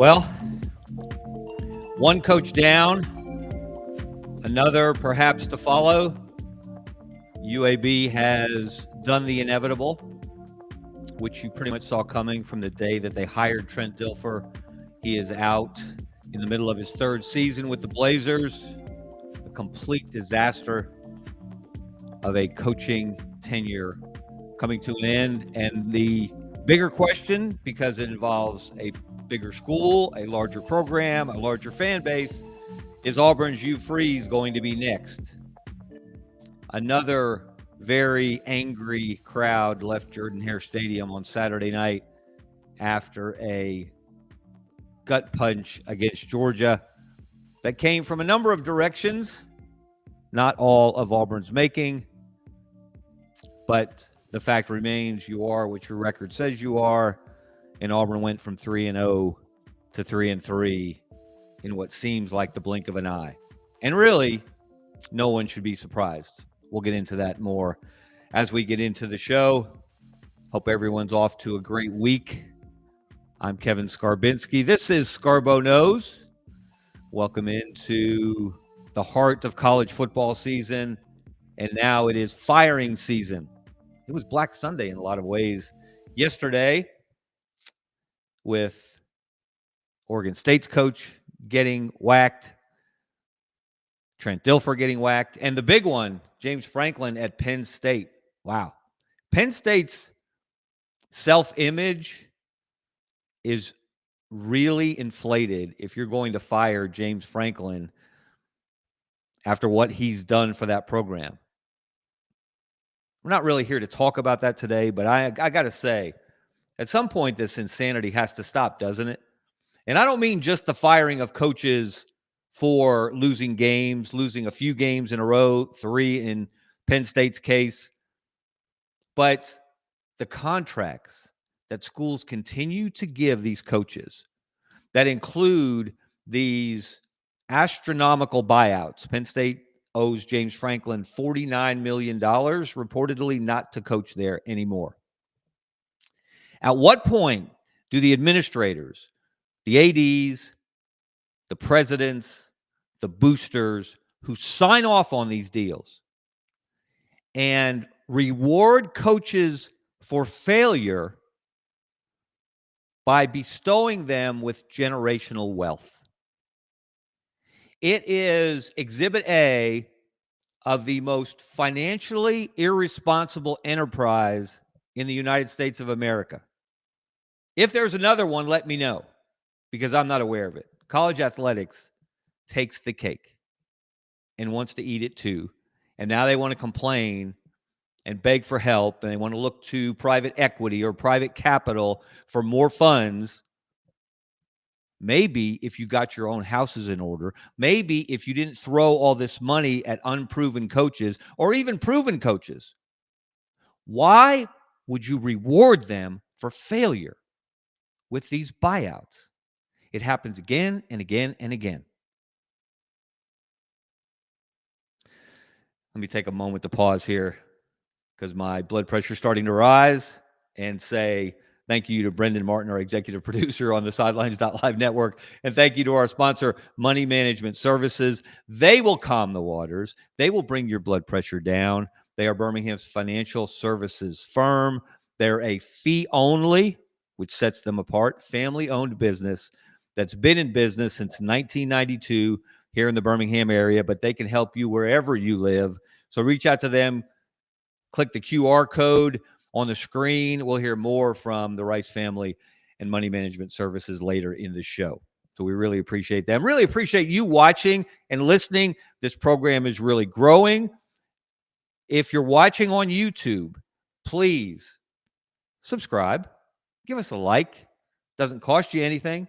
Well, one coach down, another perhaps to follow. UAB has done the inevitable, which you pretty much saw coming from the day that they hired Trent Dilfer. He is out in the middle of his third season with the Blazers. A complete disaster of a coaching tenure coming to an end. And the bigger question, because it involves a bigger school, a larger program, a larger fan base, is Auburn's Hugh Freeze going to be next? Another very angry crowd left Jordan-Hare Stadium on Saturday night after a gut punch against Georgia that came from a number of directions, not all of Auburn's making. But the fact remains, you are what your record says you are, and Auburn went from 3-0 to 3-3 in what seems like the blink of an eye. And really, no one should be surprised. We'll get into that more as we get into the show. Hope everyone's off to a great week. I'm Kevin Scarbinsky. This is Scarbo Knows. Welcome into the heart of college football season, and now it is firing season. It was Black Sunday in a lot of ways yesterday, with Oregon State's coach getting whacked, Trent Dilfer getting whacked, and the big one, James Franklin at Penn State. Wow. Penn State's self-image is really inflated if you're going to fire James Franklin after what he's done for that program. We're not really here to talk about that today, but I got to say, at some point, this insanity has to stop, doesn't it? And I don't mean just the firing of coaches for losing games, losing a few games in a row, 3 in Penn State's case, but the contracts that schools continue to give these coaches that include these astronomical buyouts. Penn State owes James Franklin $49 million, reportedly not to coach there anymore. At what point do the administrators, the ADs, the presidents, the boosters who sign off on these deals and reward coaches for failure by bestowing them with generational wealth? It is Exhibit A of the most financially irresponsible enterprise in the United States of America. If there's another one, let me know, because I'm not aware of it. College athletics takes the cake and wants to eat it too. And now they want to complain and beg for help, and they want to look to private equity or private capital for more funds. Maybe if you got your own houses in order, maybe if you didn't throw all this money at unproven coaches or even proven coaches, why would you reward them for failure with these buyouts? It happens again and again and again. Let me take a moment to pause here because my blood pressure is starting to rise, and say thank you to Brendan Martin, our executive producer on the Sidelines.live network. And thank you to our sponsor, Money Management Services. They will calm the waters. They will bring your blood pressure down. They are Birmingham's financial services firm. They're a fee-only, which sets them apart, family-owned business that's been in business since 1992 here in the Birmingham area, but they can help you wherever you live. So reach out to them. Click the QR code on the screen. We'll hear more from the Rice family and Money Management Services later in the show. So we really appreciate them. Really appreciate you watching and listening. This program is really growing. If you're watching on YouTube, please subscribe. Give us a like. Doesn't cost you anything,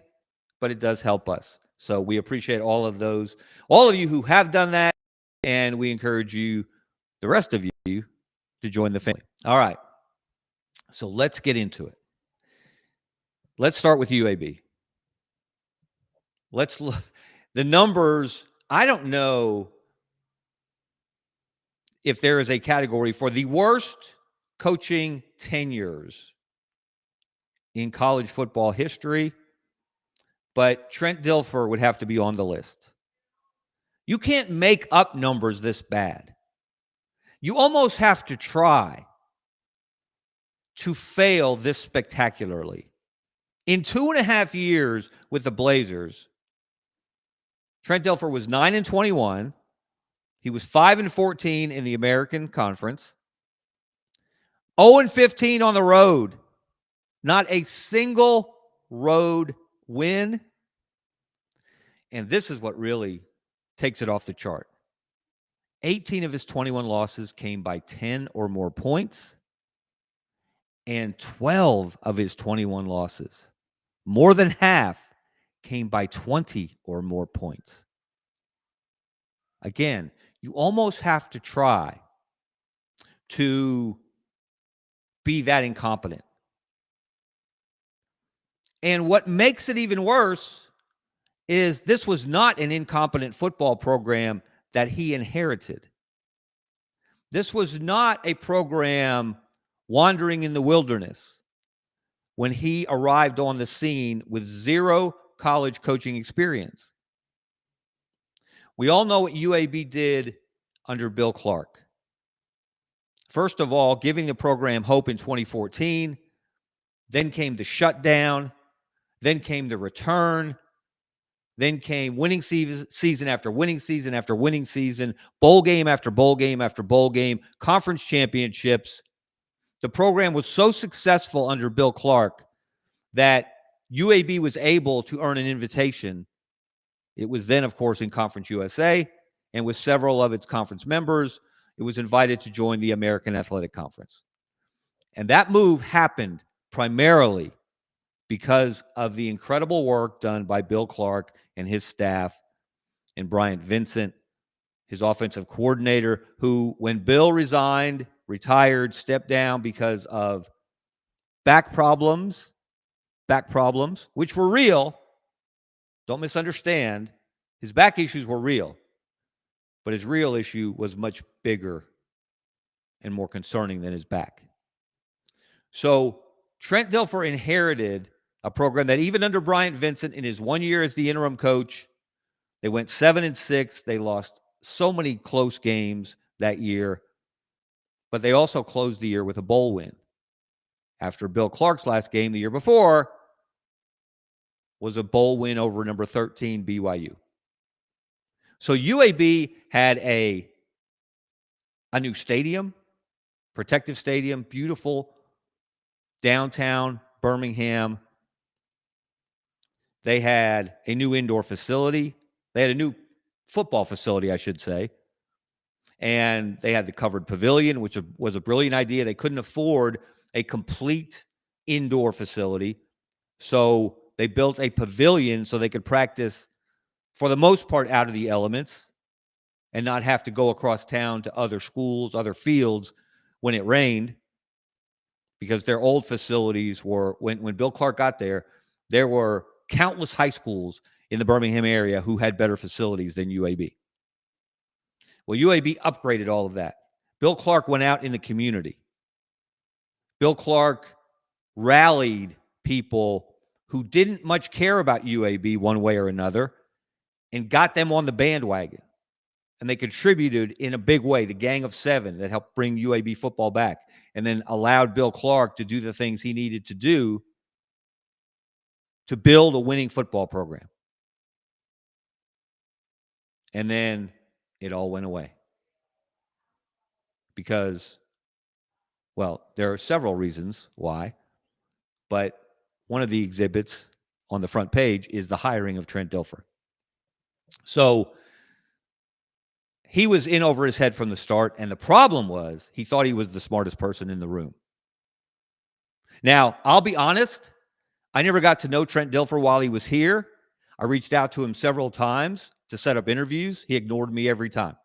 but it does help us. So we appreciate all of you who have done that, and we encourage you, the rest of you, to join the family. All right. So let's get into it. Let's start with UAB. Let's look. The numbers, I don't know if there is a category for the worst coaching tenures in college football history, but Trent Dilfer would have to be on the list. You can't make up numbers this bad. You almost have to try to fail this spectacularly. In 2.5 years with the Blazers, Trent Dilfer was 9-21. He was 5-14 in the American Conference. 0-15 on the road. Not a single road win. And this is what really takes it off the chart. 18 of his 21 losses came by 10 or more points. And 12 of his 21 losses, more than half, came by 20 or more points. Again, you almost have to try to be that incompetent. And what makes it even worse is this was not an incompetent football program that he inherited. This was not a program wandering in the wilderness when he arrived on the scene with zero college coaching experience. We all know what UAB did under Bill Clark. First of all, giving the program hope in 2014. Then came the shutdown. Then came the return. Then came winning season after winning season after winning season, bowl game after bowl game after bowl game, conference championships. The program was so successful under Bill Clark that UAB was able to earn an invitation. It was then, of course, in Conference USA, and with several of its conference members, it was invited to join the American Athletic Conference. And that move happened primarily because of the incredible work done by Bill Clark and his staff and Bryant Vincent, his offensive coordinator, who, when Bill resigned, retired, stepped down because of back problems, which were real. Don't misunderstand. His back issues were real, but his real issue was much bigger and more concerning than his back. So Trent Dilfer inherited a program that even under Bryant Vincent in his 1 year as the interim coach, they went 7-6. They lost so many close games that year, but they also closed the year with a bowl win. After Bill Clark's last game the year before was a bowl win over number 13 BYU. So UAB had a new stadium, protective stadium, beautiful downtown Birmingham. They had a new indoor facility. They had a new football facility, I should say. And they had the covered pavilion, which was a brilliant idea. They couldn't afford a complete indoor facility. So they built a pavilion so they could practice, for the most part, out of the elements and not have to go across town to other schools, other fields when it rained, because their old facilities were, when Bill Clark got there were countless high schools in the Birmingham area who had better facilities than UAB. Well, UAB upgraded all of that. Bill Clark went out in the community. Bill Clark rallied people who didn't much care about UAB one way or another and got them on the bandwagon. And they contributed in a big way, the Gang of Seven that helped bring UAB football back, and then allowed Bill Clark to do the things he needed to do to build a winning football program. And then it all went away. Because, well, there are several reasons why, but one of the exhibits on the front page is the hiring of Trent Dilfer. So he was in over his head from the start, and the problem was he thought he was the smartest person in the room. Now, I'll be honest, I never got to know Trent Dilfer while he was here. I reached out to him several times to set up interviews. He ignored me every time.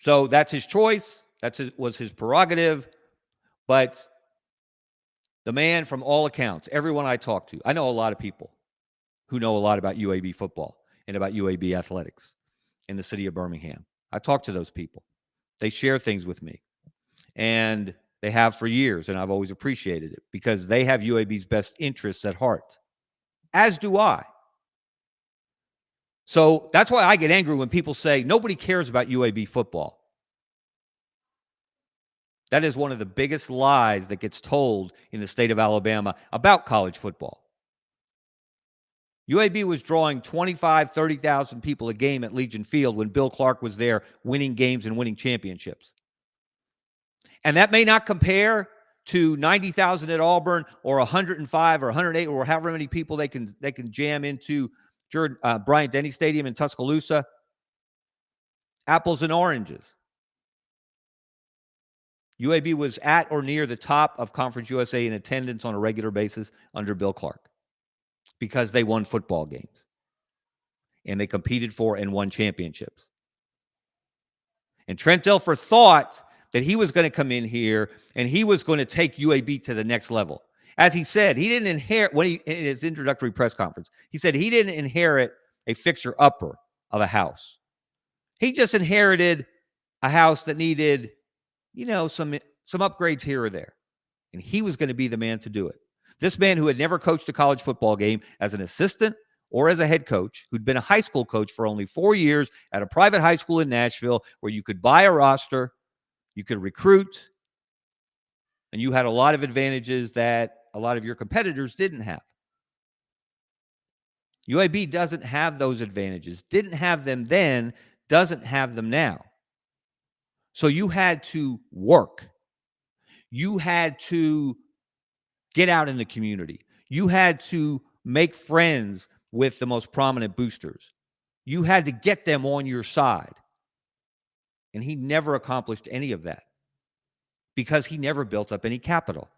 So that's his choice. Was his prerogative. But the man, from all accounts, everyone I talked to, I know a lot of people who know a lot about UAB football and about UAB athletics in the city of Birmingham. I talk to those people. They share things with me. And They have for years, and I've always appreciated it because they have UAB's best interests at heart, as do I. So that's why I get angry when people say nobody cares about UAB football. That is one of the biggest lies that gets told in the state of Alabama about college football. UAB was drawing 25, 30,000 people a game at Legion Field when Bill Clark was there winning games and winning championships. And that may not compare to 90,000 at Auburn or 105 or 108 or however many people they can jam into Bryant-Denny Stadium in Tuscaloosa. Apples and oranges. UAB was at or near the top of Conference USA in attendance on a regular basis under Bill Clark because they won football games and they competed for and won championships. And Trent Dilfer thought that he was going to come in here and he was going to take UAB to the next level. As he said, he didn't inherit, in his introductory press conference, he said he didn't inherit a fixer-upper of a house. He just inherited a house that needed, some upgrades here or there. And he was going to be the man to do it. This man who had never coached a college football game as an assistant or as a head coach, who'd been a high school coach for only 4 years at a private high school in Nashville where you could buy a roster, you could recruit, and you had a lot of advantages that a lot of your competitors didn't have. UAB doesn't have those advantages, didn't have them then, doesn't have them now. So you had to work. You had to get out in the community. You had to make friends with the most prominent boosters. You had to get them on your side. And he never accomplished any of that because he never built up any capital.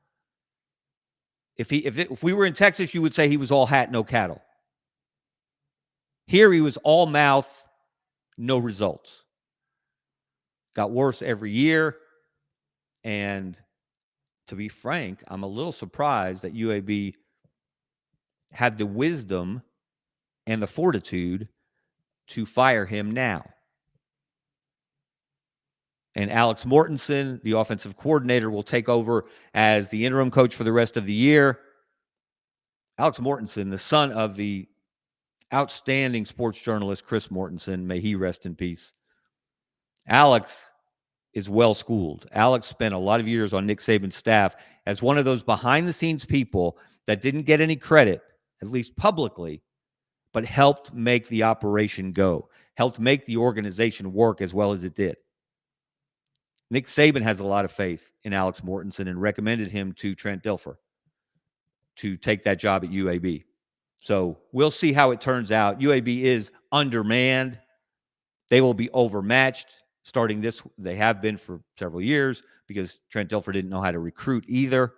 If we were in Texas, you would say he was all hat, no cattle. Here he was all mouth, no results. Got worse every year. And to be frank, I'm a little surprised that UAB had the wisdom and the fortitude to fire him now. And Alex Mortensen, the offensive coordinator, will take over as the interim coach for the rest of the year. Alex Mortensen, the son of the outstanding sports journalist Chris Mortensen, may he rest in peace. Alex is well-schooled. Alex spent a lot of years on Nick Saban's staff as one of those behind-the-scenes people that didn't get any credit, at least publicly, but helped make the operation go, helped make the organization work as well as it did. Nick Saban has a lot of faith in Alex Mortensen and recommended him to Trent Dilfer to take that job at UAB. So we'll see how it turns out. UAB is undermanned. They will be overmatched starting this. They have been for several years because Trent Dilfer didn't know how to recruit either.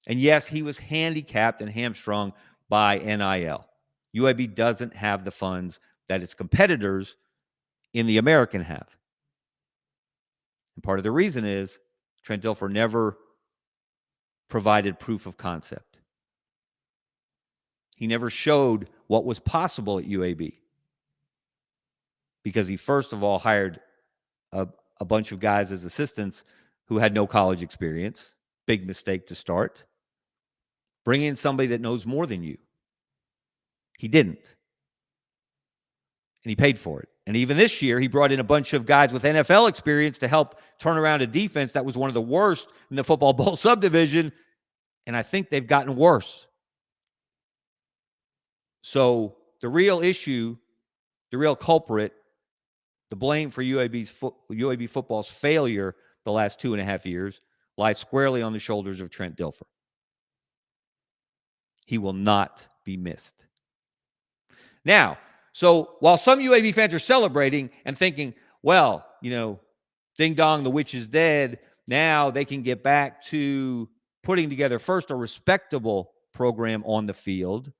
And yes, he was handicapped and hamstrung by NIL. UAB doesn't have the funds that its competitors in the American have. And part of the reason is Trent Dilfer never provided proof of concept. He never showed what was possible at UAB because he first of all hired a bunch of guys as assistants who had no college experience. Big mistake to start. Bring in somebody that knows more than you. He didn't. And he paid for it. And even this year, he brought in a bunch of guys with NFL experience to help turn around a defense that was one of the worst in the Football Bowl Subdivision. And I think they've gotten worse. So the real issue, the real culprit, the blame for UAB football's failure the last 2.5 years lies squarely on the shoulders of Trent Dilfer. He will not be missed. Now, so while some UAB fans are celebrating and thinking, well, ding dong, the witch is dead, now they can get back to putting together first a respectable program on the field,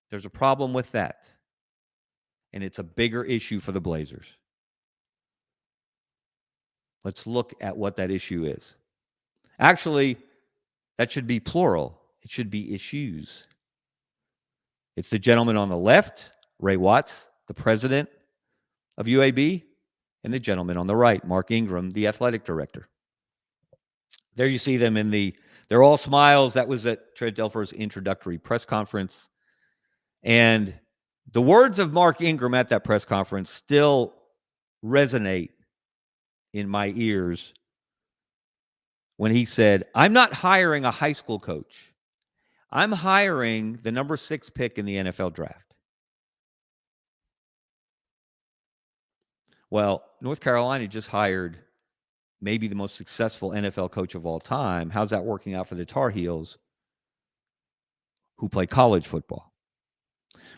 there's a problem with that. And it's a bigger issue for the Blazers. Let's look at what that issue is. Actually, that should be plural. It should be issues. It's the gentleman on the left, Ray Watts, the president of UAB, and the gentleman on the right, Mark Ingram, the athletic director. There you see them they're all smiles. That was at Trent Dilfer's introductory press conference. And the words of Mark Ingram at that press conference still resonate in my ears when he said, "I'm not hiring a high school coach. I'm hiring the number 6 pick in the NFL draft." Well, North Carolina just hired maybe the most successful NFL coach of all time. How's that working out for the Tar Heels, who play college football?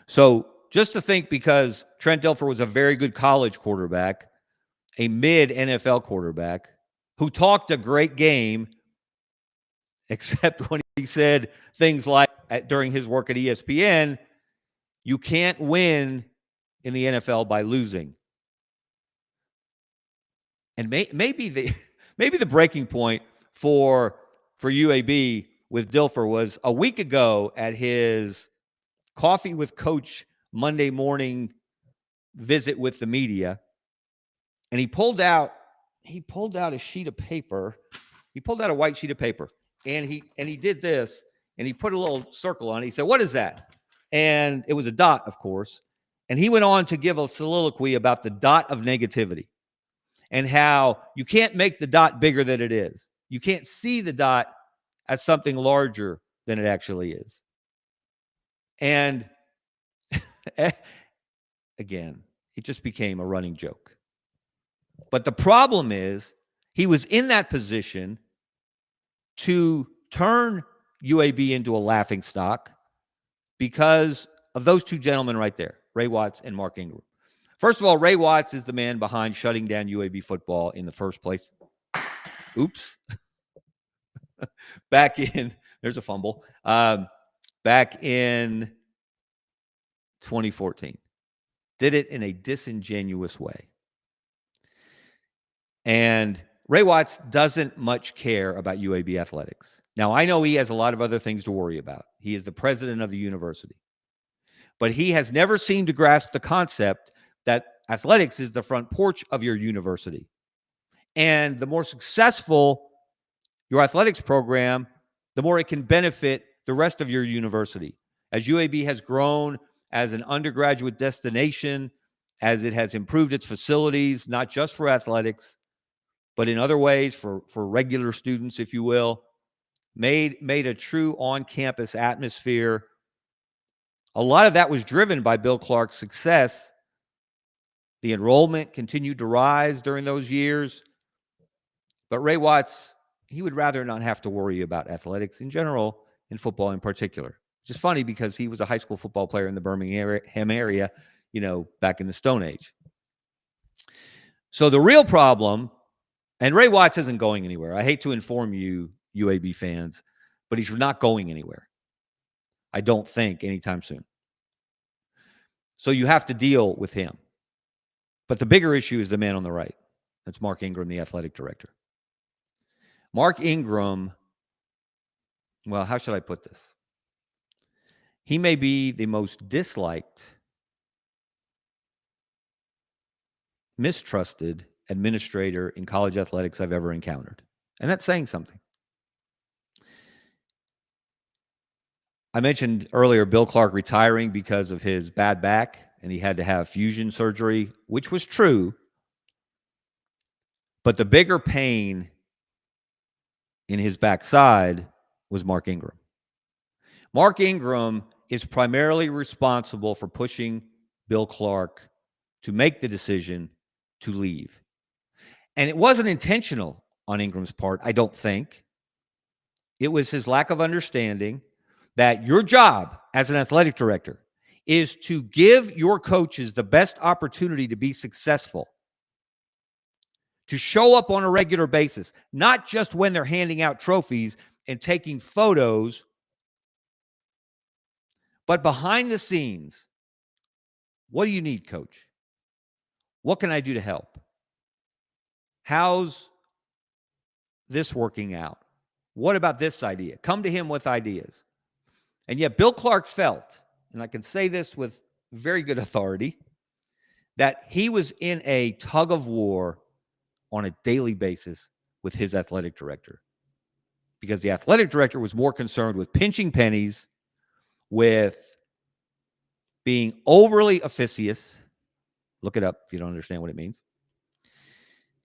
So just to think, because Trent Dilfer was a very good college quarterback, a mid-NFL quarterback, who talked a great game, except when he said things like, during his work at ESPN, you can't win in the NFL by losing. And maybe the breaking point for UAB with Dilfer was a week ago at his Coffee with Coach Monday morning visit with the media, and he pulled out a sheet of paper. He pulled out a white sheet of paper, and he did this, and he put a little circle on it. He said, "What is that?" And it was a dot, of course. And he went on to give a soliloquy about the dot of negativity and how you can't make the dot bigger than it is. You can't see the dot as something larger than it actually is. And again, it just became a running joke. But the problem is, he was in that position to turn UAB into a laughingstock because of those two gentlemen right there, Ray Watts and Mark Ingram. First of all, Ray Watts is the man behind shutting down UAB football in the first place. Oops. There's a fumble. Back in 2014. Did it in a disingenuous way. And Ray Watts doesn't much care about UAB athletics. Now, I know he has a lot of other things to worry about. He is the president of the university. But he has never seemed to grasp the concept that athletics is the front porch of your university. And the more successful your athletics program, the more it can benefit the rest of your university. As UAB has grown as an undergraduate destination, as it has improved its facilities, not just for athletics, but in other ways for regular students, if you will, made a true on-campus atmosphere. A lot of that was driven by Bill Clark's success. The enrollment continued to rise during those years. But Ray Watts, he would rather not have to worry about athletics in general, and football in particular. Which is funny because he was a high school football player in the Birmingham area, back in the Stone Age. So the real problem, and Ray Watts isn't going anywhere. I hate to inform you, UAB fans, but he's not going anywhere. I don't think anytime soon. So you have to deal with him. But the bigger issue is the man on the right. That's Mark Ingram, the athletic director. Mark Ingram, well, how should I put this? He may be the most disliked, mistrusted administrator in college athletics I've ever encountered. And that's saying something. I mentioned earlier Bill Clark retiring because of his bad back, and he had to have fusion surgery, which was true. But the bigger pain in his backside was Mark Ingram. Mark Ingram is primarily responsible for pushing Bill Clark to make the decision to leave. And it wasn't intentional on Ingram's part, I don't think. It was his lack of understanding that your job as an athletic director is to give your coaches the best opportunity to be successful, to show up on a regular basis, not just when they're handing out trophies and taking photos, but behind the scenes. What do you need, coach? What can I do to help? How's this working out? What about this idea? Come to him with ideas. And yet Bill Clark felt, and I can say this with very good authority, that he was in a tug of war on a daily basis with his athletic director. because the athletic director was more concerned with pinching pennies, with being overly officious. Look it up if you don't understand what it means.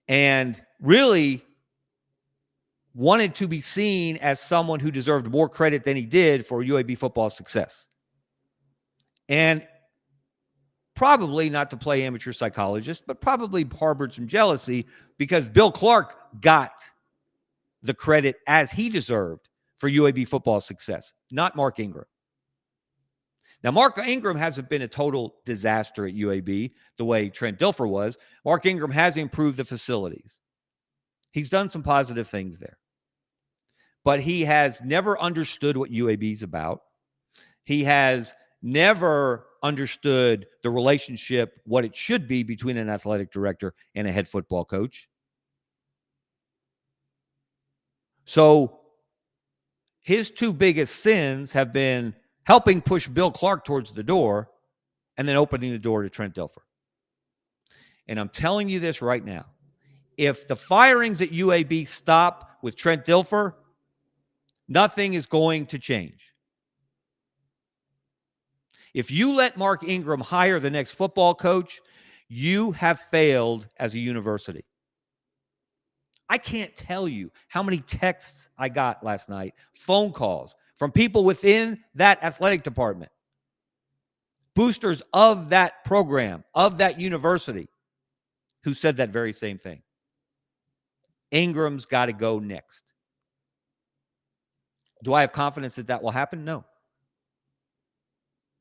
And really wanted to be seen as someone who deserved more credit than he did for UAB football's success. And probably, not to play amateur psychologist, but probably harbored some jealousy because Bill Clark got the credit as he deserved for UAB football's success, not Mark Ingram. Now, Mark Ingram hasn't been a total disaster at UAB the way Trent Dilfer was. Mark Ingram has improved the facilities. He's done some positive things there. But he has never understood what UAB is about. He has never understood the relationship, what it should be between an athletic director and a head football coach. So his two biggest sins have been helping push Bill Clark towards the door and then opening the door to Trent Dilfer. And I'm telling you this right now. If the firings at UAB stop with Trent Dilfer, nothing is going to change. If you let Mark Ingram hire the next football coach, you have failed as a university. I can't tell you how many texts I got last night, phone calls from people within that athletic department, boosters of that program, of that university, who said that very same thing. Ingram's got to go next. Do I have confidence that that will happen? No.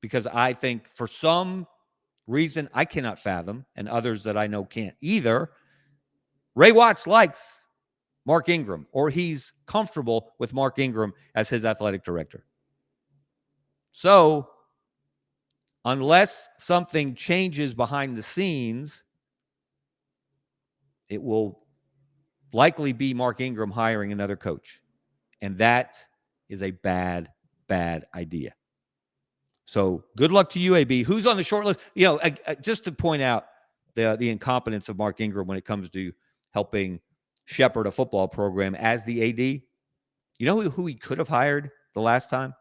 Because I think for some reason I cannot fathom, and others that I know can't either, Ray Watts likes Mark Ingram, or he's comfortable with Mark Ingram as his athletic director. So, unless something changes behind the scenes, it will likely be Mark Ingram hiring another coach. And that is a bad, bad idea. So good luck to UAB. Who's on the short list? You know, just to point out the incompetence of Mark Ingram when it comes to helping shepherd a football program as the AD. You know who he could have hired the last time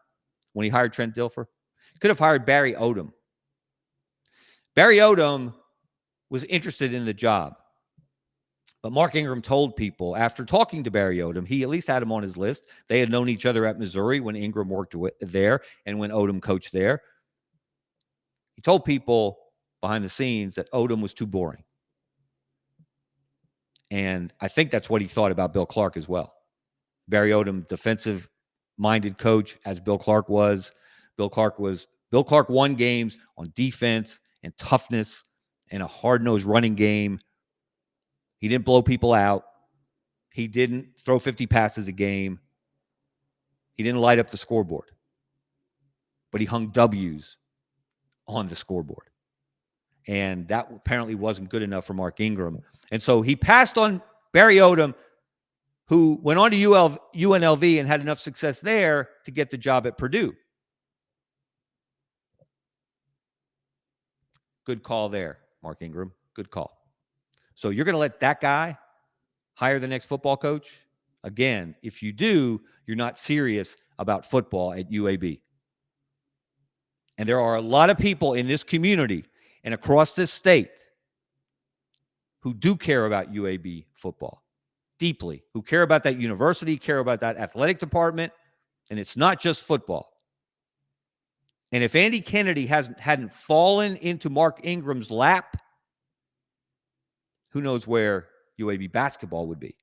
when he hired Trent Dilfer? He could have hired Barry Odom. Barry Odom was interested in the job. But Mark Ingram told people after talking to Barry Odom, he at least had him on his list. They had known each other at Missouri when Ingram worked there and when Odom coached there. He told people behind the scenes that Odom was too boring. And I think that's what he thought about Bill Clark as well. Barry Odom, defensive-minded coach, as Bill Clark was. Bill Clark won games on defense and toughness and a hard-nosed running game. He didn't blow people out. He didn't throw 50 passes a game. He didn't light up the scoreboard. But he hung W's on the scoreboard. And that apparently wasn't good enough for Mark Ingram. And so he passed on Barry Odom, who went on to UNLV and had enough success there to get the job at Purdue. Good call there, Mark Ingram. Good call. So you're going to let that guy hire the next football coach? Again, if you do, you're not serious about football at UAB. And there are a lot of people in this community and across this state who do care about UAB football deeply, who care about that university, care about that athletic department, and it's not just football. And if Andy Kennedy hadn't fallen into Mark Ingram's lap, who knows where UAB basketball would be?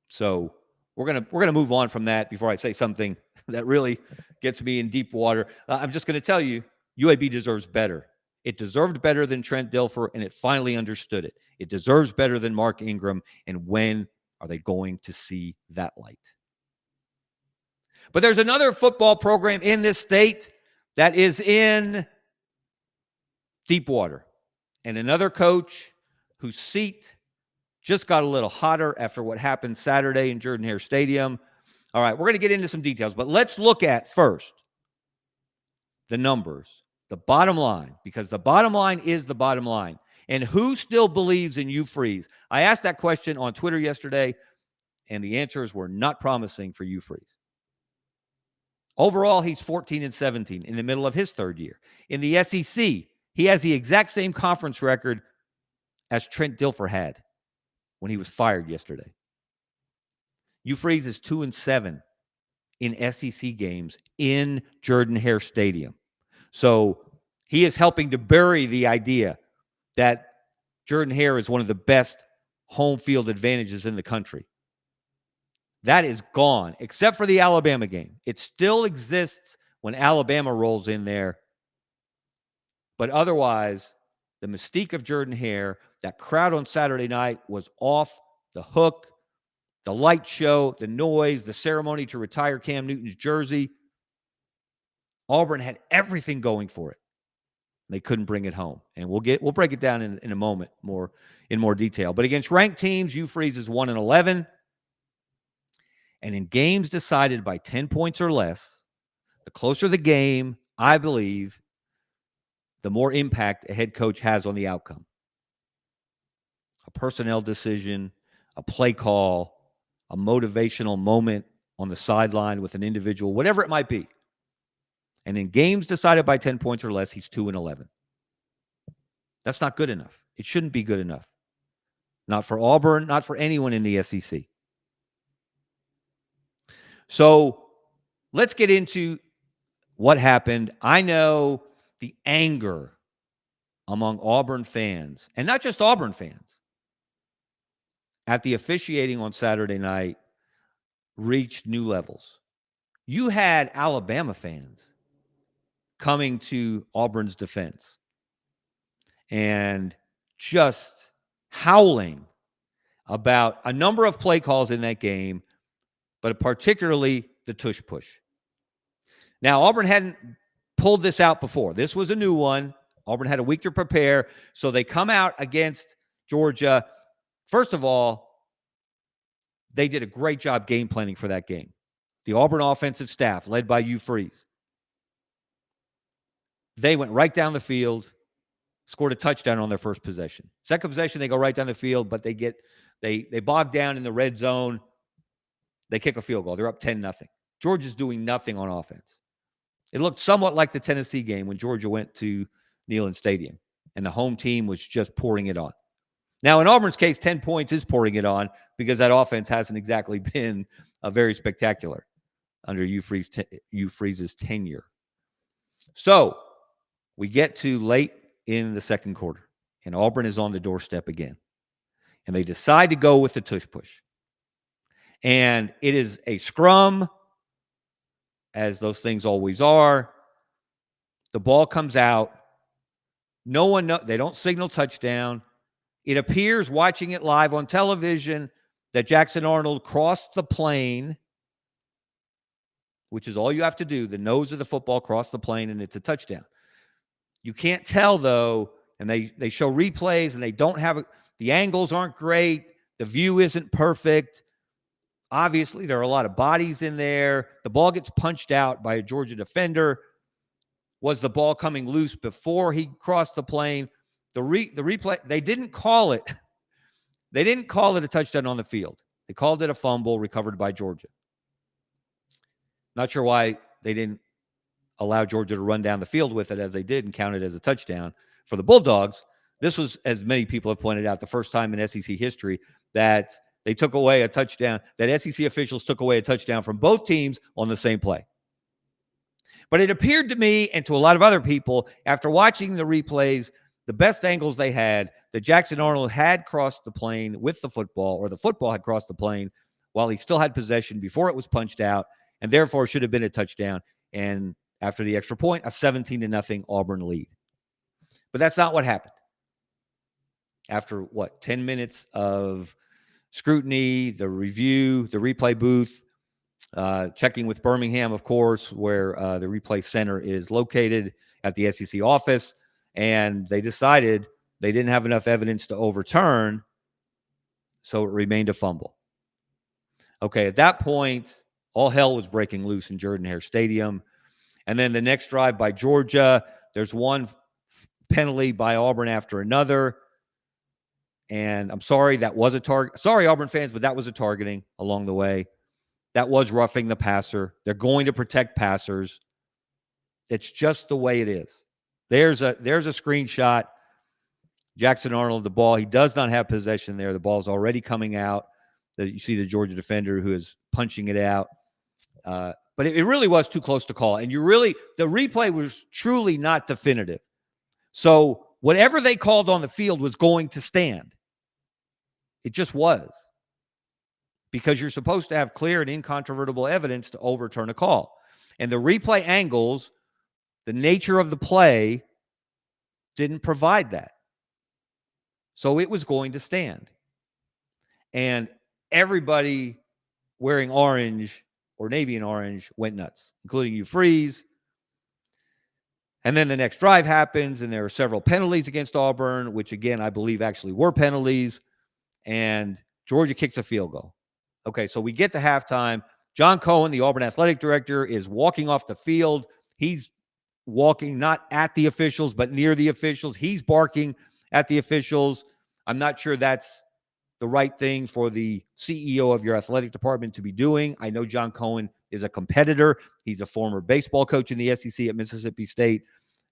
So we're gonna move on from that before I say something that really gets me in deep water. I'm just going to tell you, UAB deserves better. It deserved better than Trent Dilfer, and it finally understood it. It deserves better than Mark Ingram, and when are they going to see that light? But there's another football program in this state that is in deep water, and another coach whose seat just got a little hotter after what happened Saturday in Jordan-Hare Stadium. All right, we're going to get into some details, but let's look at first the numbers, the bottom line, because the bottom line is the bottom line. And who still believes in Hugh Freeze? I asked that question on Twitter yesterday, and the answers were not promising for Hugh Freeze. Overall, he's 14-17 in the middle of his third year. In the SEC, he has the exact same conference record as Trent Dilfer had when he was fired yesterday. Hugh Freeze is 2-7 in SEC games in Jordan-Hare Stadium. So he is helping to bury the idea that Jordan-Hare is one of the best home field advantages in the country. That is gone, except for the Alabama game. It still exists when Alabama rolls in there. But otherwise, the mystique of Jordan-Hare, that crowd on Saturday night was off the hook. The light show, the noise, the ceremony to retire Cam Newton's jersey. Auburn had everything going for it. They couldn't bring it home. And we'll break it down in a moment in more detail. But against ranked teams, Hugh Freeze is 1-11. And in games decided by 10 points or less, the closer the game, I believe, the more impact a head coach has on the outcome. A personnel decision, a play call, a motivational moment on the sideline with an individual, whatever it might be. And in games decided by 10 points or less, he's 2-11. That's not good enough. It shouldn't be good enough. Not for Auburn, not for anyone in the SEC. So let's get into what happened. I know the anger among Auburn fans, and not just Auburn fans, at the officiating on Saturday night reached new levels. You had Alabama fans coming to Auburn's defense and just howling about a number of play calls in that game, but particularly the tush push. Now, Auburn hadn't pulled this out before. This was a new one. Auburn had a week to prepare, so they come out against Georgia. First of all, they did a great job game planning for that game. The Auburn offensive staff, led by Hugh Freeze, they went right down the field, scored a touchdown on their first possession. Second possession, they go right down the field, but they bog down in the red zone. They kick a field goal. They're up 10-0. Georgia's doing nothing on offense. It looked somewhat like the Tennessee game when Georgia went to Neyland Stadium, and the home team was just pouring it on. Now, in Auburn's case, 10 points is pouring it on because that offense hasn't exactly been very spectacular under Hugh Freeze's tenure. So we get to late in the second quarter, and Auburn is on the doorstep again. And they decide to go with the tush push. And it is a scrum, as those things always are. The ball comes out. No one knows. They don't signal touchdown. It appears, watching it live on television, that Jackson Arnold crossed the plane, which is all you have to do. The nose of the football crossed the plane, and it's a touchdown. You can't tell, though, and they show replays, and they don't have the angles aren't great. The view isn't perfect. Obviously, there are a lot of bodies in there. The ball gets punched out by a Georgia defender. Was the ball coming loose before he crossed the plane? The replay, they didn't call it. They didn't call it a touchdown on the field. They called it a fumble recovered by Georgia. Not sure why they didn't allow Georgia to run down the field with it as they did and count it as a touchdown. For the Bulldogs, this was, as many people have pointed out, the first time in SEC history that they took away a touchdown, that SEC officials took away a touchdown from both teams on the same play. But it appeared to me and to a lot of other people, after watching the replays, the best angles they had, that Jackson Arnold had crossed the plane with the football, or the football had crossed the plane while he still had possession before it was punched out, and therefore should have been a touchdown. And after the extra point, a 17-0 Auburn lead. But that's not what happened. After, 10 minutes of scrutiny, the review, the replay booth, checking with Birmingham, of course, where the replay center is located at the SEC office, and they decided they didn't have enough evidence to overturn, so it remained a fumble. Okay, at that point, all hell was breaking loose in Jordan-Hare Stadium. And then the next drive by Georgia, there's one penalty by Auburn after another. And I'm sorry that was a target. Sorry, Auburn fans, but that was a targeting along the way. That was roughing the passer. They're going to protect passers. It's just the way it is. There's a screenshot. Jackson Arnold, the ball, he does not have possession there. The ball's already coming out. You see the Georgia defender who is punching it out. But it really was too close to call. And the replay was truly not definitive. So whatever they called on the field was going to stand. It just was. Because you're supposed to have clear and incontrovertible evidence to overturn a call. And the replay angles, the nature of the play, didn't provide that. So it was going to stand. And everybody wearing orange or navy and orange went nuts, including Hugh Freeze. And then the next drive happens, and there are several penalties against Auburn, which, again, I believe actually were penalties. And Georgia kicks a field goal. Okay, so we get to halftime. John Cohen, the Auburn athletic director, is walking off the field. He's walking not at the officials, but near the officials. He's barking at the officials. I'm not sure that's the right thing for the CEO of your athletic department to be doing. I know John Cohen is a competitor. He's a former baseball coach in the SEC at Mississippi State.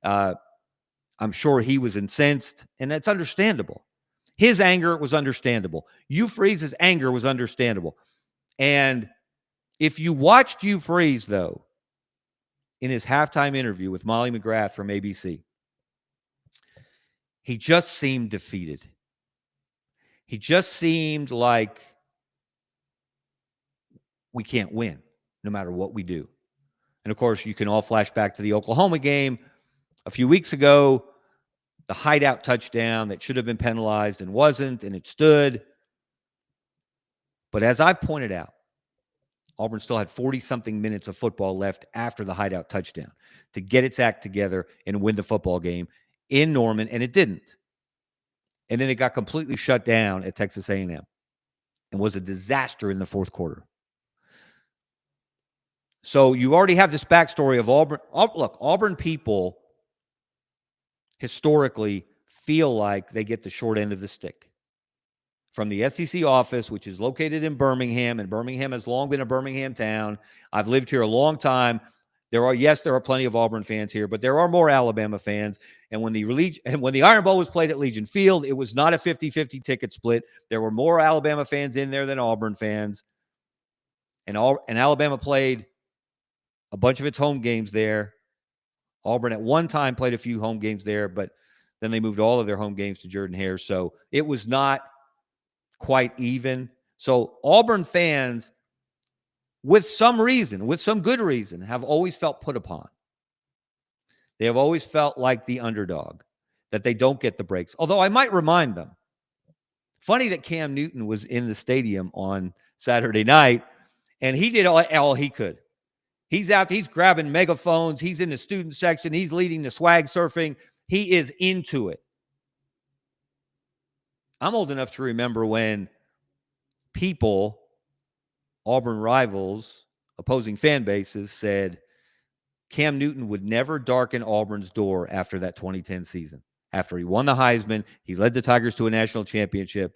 I'm sure he was incensed, and that's understandable. His anger was understandable. Hugh Freeze's anger was understandable. And if you watched Hugh Freeze, though, in his halftime interview with Molly McGrath from ABC, he just seemed defeated. He just seemed like we can't win no matter what we do. And, of course, you can all flash back to the Oklahoma game a few weeks ago, the hideout touchdown that should have been penalized and wasn't, and it stood. But as I've pointed out, Auburn still had 40-something minutes of football left after the hideout touchdown to get its act together and win the football game in Norman, and it didn't. And then it got completely shut down at Texas A&M and was a disaster in the fourth quarter. So you already have this backstory of Auburn. Look, Auburn people historically feel like they get the short end of the stick. From the SEC office, which is located in Birmingham, and Birmingham has long been a Birmingham town. I've lived here a long time. There are plenty of Auburn fans here, but there are more Alabama fans. And when the Iron Bowl was played at Legion Field, it was not a 50-50 ticket split. There were more Alabama fans in there than Auburn fans. And Alabama played a bunch of its home games there. Auburn at one time played a few home games there, but then they moved all of their home games to Jordan-Hare. So it was not quite even. So Auburn fans, with some good reason, have always felt put upon. They have always felt like the underdog, that they don't get the breaks. Although I might remind them, funny that Cam Newton was in the stadium on Saturday night, and he did all he could. He's out, he's grabbing megaphones, he's in the student section, he's leading the swag surfing. He is into it. I'm old enough to remember when people, Auburn rivals, opposing fan bases, said Cam Newton would never darken Auburn's door after that 2010 season. After he won the Heisman, he led the Tigers to a national championship.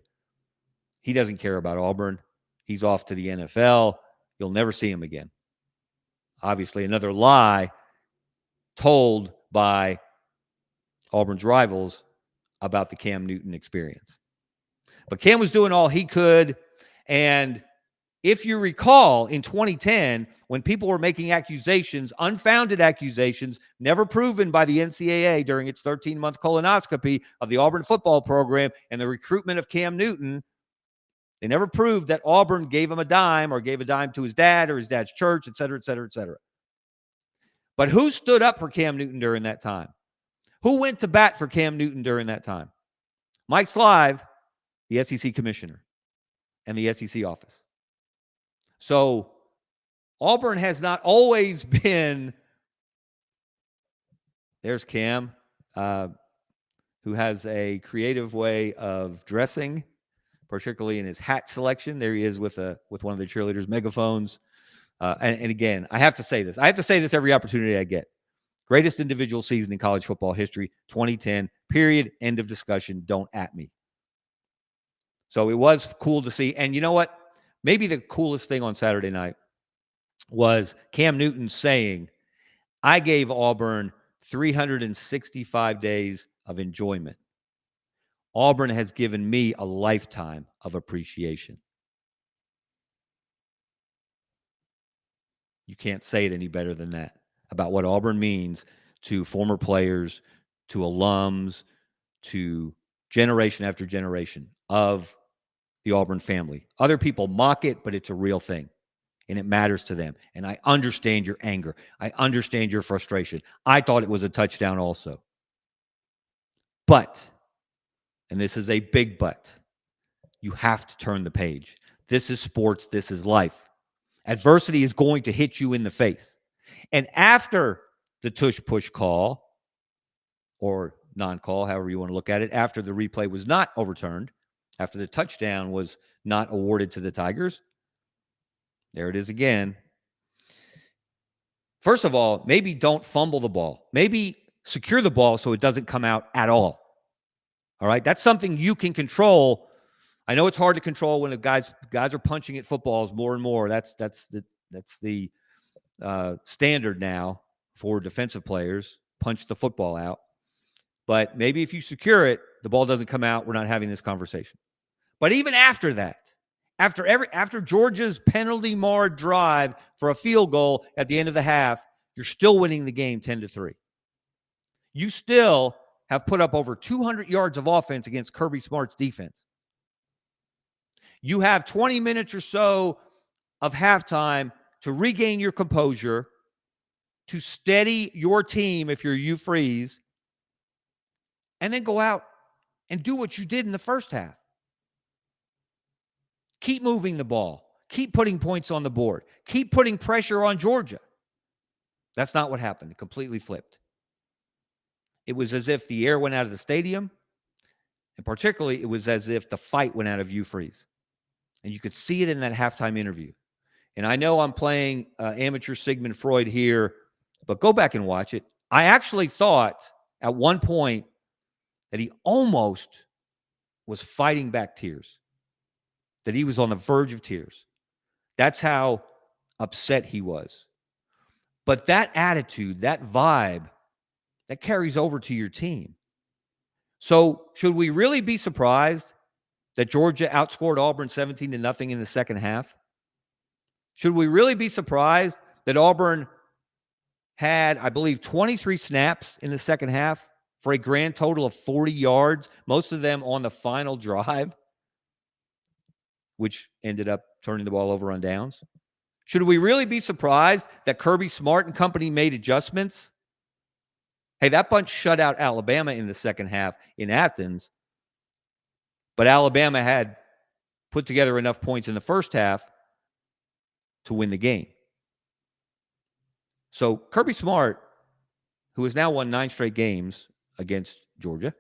He doesn't care about Auburn. He's off to the NFL. You'll never see him again. Obviously, another lie told by Auburn's rivals about the Cam Newton experience. But Cam was doing all he could. And if you recall, in 2010, when people were making accusations, unfounded accusations, never proven by the NCAA during its 13-month colonoscopy of the Auburn football program and the recruitment of Cam Newton, they never proved that Auburn gave him a dime or gave a dime to his dad or his dad's church, et cetera, et cetera, et cetera. But who stood up for Cam Newton during that time? Who went to bat for Cam Newton during that time? Mike Slive, the SEC commissioner, and the SEC office. So Auburn has not always been, there's Cam, who has a creative way of dressing, particularly in his hat selection. There he is with one of the cheerleaders' megaphones. And again, I have to say this. I have to say this every opportunity I get. Greatest individual season in college football history, 2010, period, end of discussion, don't at me. So it was cool to see. And you know what? Maybe the coolest thing on Saturday night was Cam Newton saying, I gave Auburn 365 days of enjoyment. Auburn has given me a lifetime of appreciation. You can't say it any better than that about what Auburn means to former players, to alums, to generation after generation of the Auburn family. Other people mock it, but it's a real thing, and it matters to them. And I understand your anger. I understand your frustration. I thought it was a touchdown also. But, and this is a big but, you have to turn the page. This is sports. This is life. Adversity is going to hit you in the face. And after the tush-push call, or non-call, however you want to look at it, after the replay was not overturned, after the touchdown was not awarded to the Tigers, there it is again. First of all, maybe don't fumble the ball. Maybe secure the ball so it doesn't come out at all. All right? That's something you can control. I know it's hard to control when the guys are punching at footballs more and more. That's the standard now for defensive players. Punch the football out. But maybe if you secure it, the ball doesn't come out. We're not having this conversation. But even after that, after Georgia's penalty-marred drive for a field goal at the end of the half, you're still winning the game 10-3. You still have put up over 200 yards of offense against Kirby Smart's defense. You have 20 minutes or so of halftime to regain your composure, to steady your team if you're Hugh Freeze, and then go out and do what you did in the first half. Keep moving the ball. Keep putting points on the board. Keep putting pressure on Georgia. That's not what happened. It completely flipped. It was as if the air went out of the stadium, and particularly it was as if the fight went out of Hugh Freeze. And you could see it in that halftime interview. And I know I'm playing amateur Sigmund Freud here, but go back and watch it. I actually thought at one point that he almost was fighting back tears, that he was on the verge of tears. That's how upset he was. But that attitude, that vibe, that carries over to your team. So should we really be surprised that Georgia outscored Auburn 17-0 in the second half? Should we really be surprised that Auburn had, I believe, 23 snaps in the second half for a grand total of 40 yards, most of them on the final drive, which ended up turning the ball over on downs? Should we really be surprised that Kirby Smart and company made adjustments? Hey, that bunch shut out Alabama in the second half in Athens, but Alabama had put together enough points in the first half to win the game. So Kirby Smart, who has now won 9 straight games against Georgia,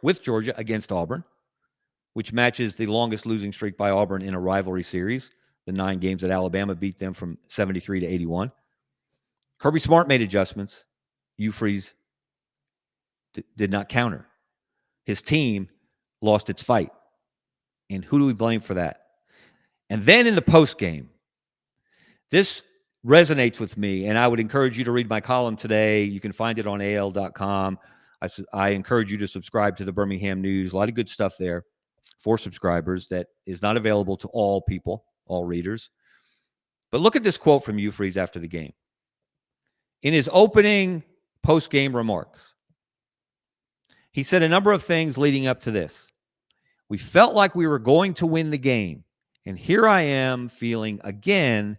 with Georgia against Auburn, which matches the longest losing streak by Auburn in a rivalry series, the 9 games that Alabama beat them from 73 to 81. Kirby Smart made adjustments. Hugh Freeze did not counter. His team lost its fight. And who do we blame for that? And then in the postgame, this resonates with me, and I would encourage you to read my column today. You can find it on al.com. I encourage you to subscribe to the Birmingham News. A lot of good stuff there for subscribers that is not available to all people, all readers. But look at this quote from Hugh Freeze after the game. In his opening post-game remarks, he said a number of things leading up to this. We felt like we were going to win the game, and here I am feeling again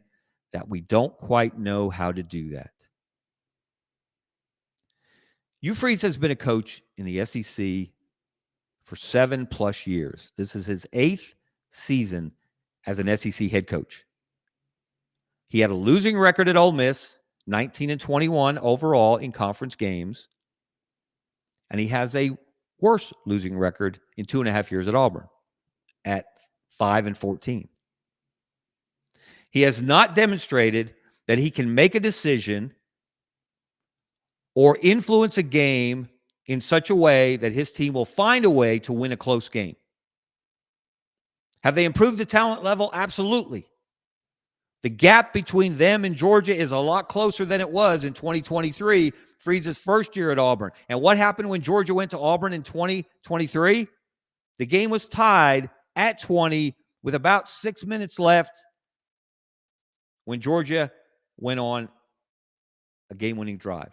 that we don't quite know how to do that. Hugh Freeze has been a coach in the SEC for 7+ years. This is his 8th season as an SEC head coach. He had a losing record at Ole Miss, 19-21 overall in conference games. And he has a worse losing record in 2.5 years at Auburn at 5-14. He has not demonstrated that he can make a decision or influence a game in such a way that his team will find a way to win a close game. Have they improved the talent level? Absolutely. The gap between them and Georgia is a lot closer than it was in 2023, Freeze's first year at Auburn. And what happened when Georgia went to Auburn in 2023? The game was tied at 20 with about 6 minutes left when Georgia went on a game-winning drive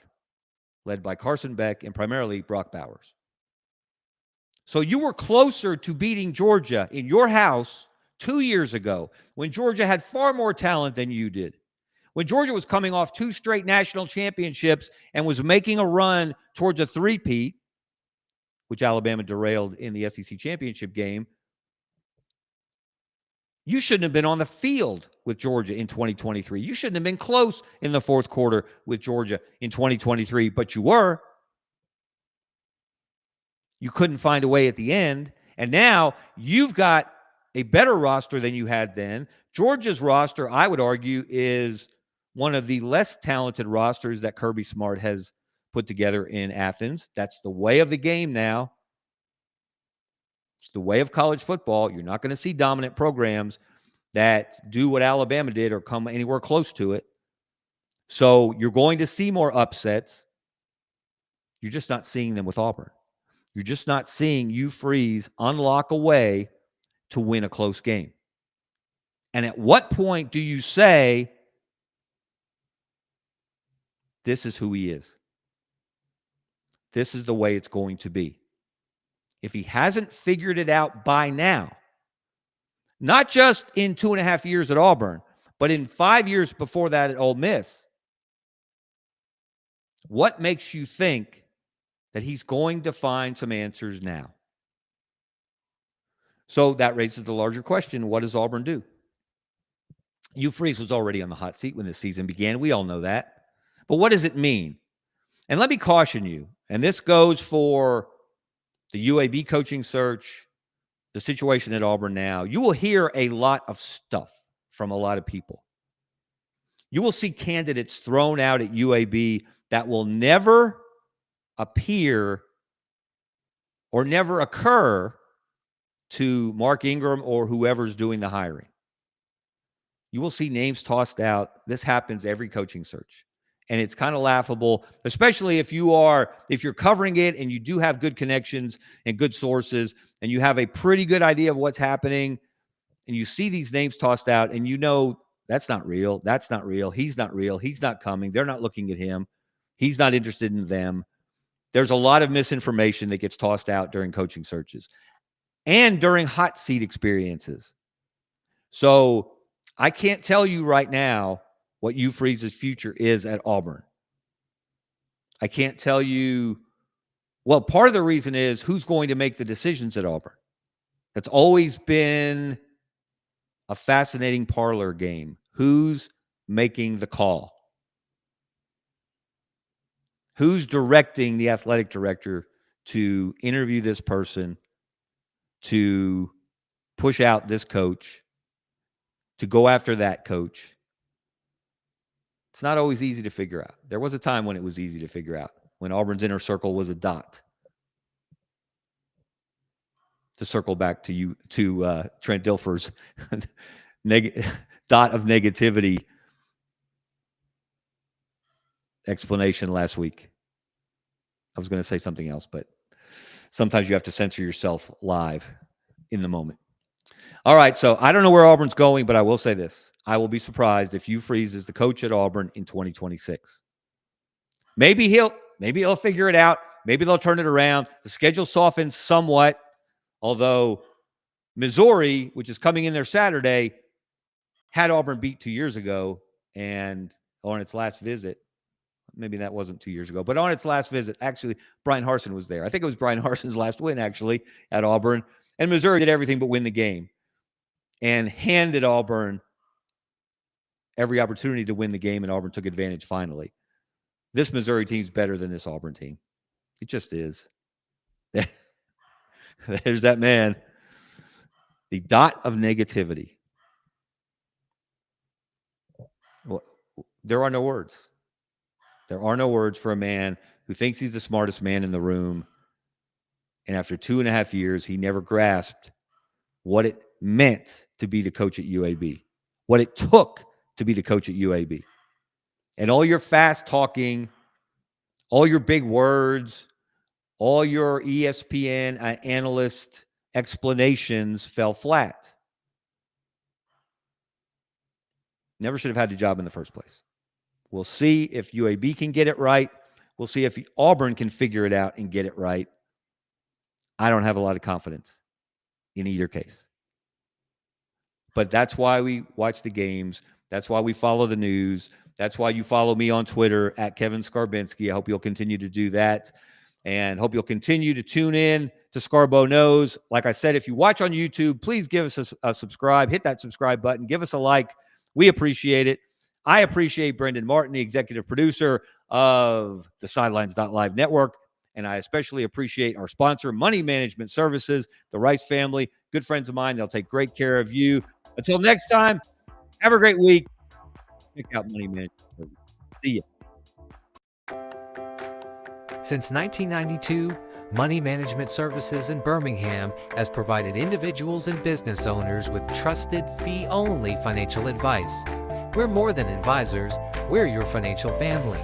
led by Carson Beck and primarily Brock Bowers. So you were closer to beating Georgia in your house 2 years ago when Georgia had far more talent than you did. When Georgia was coming off 2 straight national championships and was making a run towards a three-peat, which Alabama derailed in the SEC championship game, you shouldn't have been on the field with Georgia in 2023. You shouldn't have been close in the fourth quarter with Georgia in 2023, but you were. You couldn't find a way at the end, and now you've got a better roster than you had then. Georgia's roster, I would argue, is one of the less talented rosters that Kirby Smart has put together in Athens. That's the way of the game now. It's the way of college football. You're not going to see dominant programs that do what Alabama did or come anywhere close to it. So you're going to see more upsets. You're just not seeing them with Auburn. You're just not seeing Hugh Freeze unlock a way to win a close game. And at what point do you say, this is who he is? This is the way it's going to be. If he hasn't figured it out by now, not just in 2.5 years at Auburn, but in 5 years before that at Ole Miss, what makes you think that he's going to find some answers now? So that raises the larger question, what does Auburn do? Hugh Freeze was already on the hot seat when the season began. We all know that. But what does it mean? And let me caution you, and this goes for the UAB coaching search, the situation at Auburn now. You will hear a lot of stuff from a lot of people. You will see candidates thrown out at UAB that will never appear or never occur to Mark Ingram or whoever's doing the hiring. You will see names tossed out. This happens every coaching search. And it's kind of laughable, especially if you're covering it and you do have good connections and good sources and you have a pretty good idea of what's happening and you see these names tossed out and you know that's not real. That's not real. He's not real. He's not coming. They're not looking at him. He's not interested in them. There's a lot of misinformation that gets tossed out during coaching searches and during hot seat experiences. So I can't tell you right now what Hugh Freeze's future is at Auburn. I can't tell you. Well, part of the reason is who's going to make the decisions at Auburn. That's always been a fascinating parlor game. Who's making the call? Who's directing the athletic director to interview this person, to push out this coach, to go after that coach? It's not always easy to figure out. There was a time when it was easy to figure out, when Auburn's inner circle was a dot. To circle back to Trent Dilfer's dot of negativity explanation last week. I was going to say something else, but sometimes you have to censor yourself live in the moment. All right, so I don't know where Auburn's going, but I will say this. I will be surprised if Hugh Freeze is the coach at Auburn in 2026. Maybe he'll figure it out. Maybe they'll turn it around. The schedule softens somewhat, although Missouri, which is coming in there Saturday, had Auburn beat 2 years ago, and on its last visit, maybe that wasn't 2 years ago, but on its last visit, actually, Brian Harsin was there. I think it was Brian Harsin's last win, actually, at Auburn. And Missouri did everything but win the game and handed Auburn every opportunity to win the game, and Auburn took advantage finally. This Missouri team's better than this Auburn team. It just is. There's that man. The dot of negativity. Well, there are no words. There are no words for a man who thinks he's the smartest man in the room. And after 2.5 years, he never grasped what it meant to be the coach at UAB, what it took to be the coach at UAB. And all your fast talking, all your big words, all your ESPN analyst explanations fell flat. Never should have had the job in the first place. We'll see if UAB can get it right. We'll see if Auburn can figure it out and get it right. I don't have a lot of confidence in either case. But that's why we watch the games. That's why we follow the news. That's why you follow me on Twitter at Kevin Scarbinsky. I hope you'll continue to do that. And hope you'll continue to tune in to Scarbo Knows. Like I said, if you watch on YouTube, please give us a subscribe. Hit that subscribe button. Give us a like. We appreciate it. I appreciate Brendan Martin, the executive producer of the Sidelines.live network. And I especially appreciate our sponsor, Money Management Services, the Rice family. Good friends of mine. They'll take great care of you. Until next time, have a great week. Check out Money Management Services. See you. Since 1992, Money Management Services in Birmingham has provided individuals and business owners with trusted, fee-only financial advice. We're more than advisors, we're your financial family.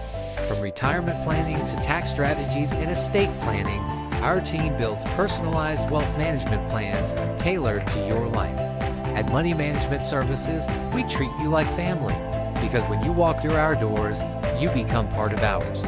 From retirement planning to tax strategies and estate planning, our team builds personalized wealth management plans tailored to your life. At Money Management Services, we treat you like family, because when you walk through our doors, you become part of ours.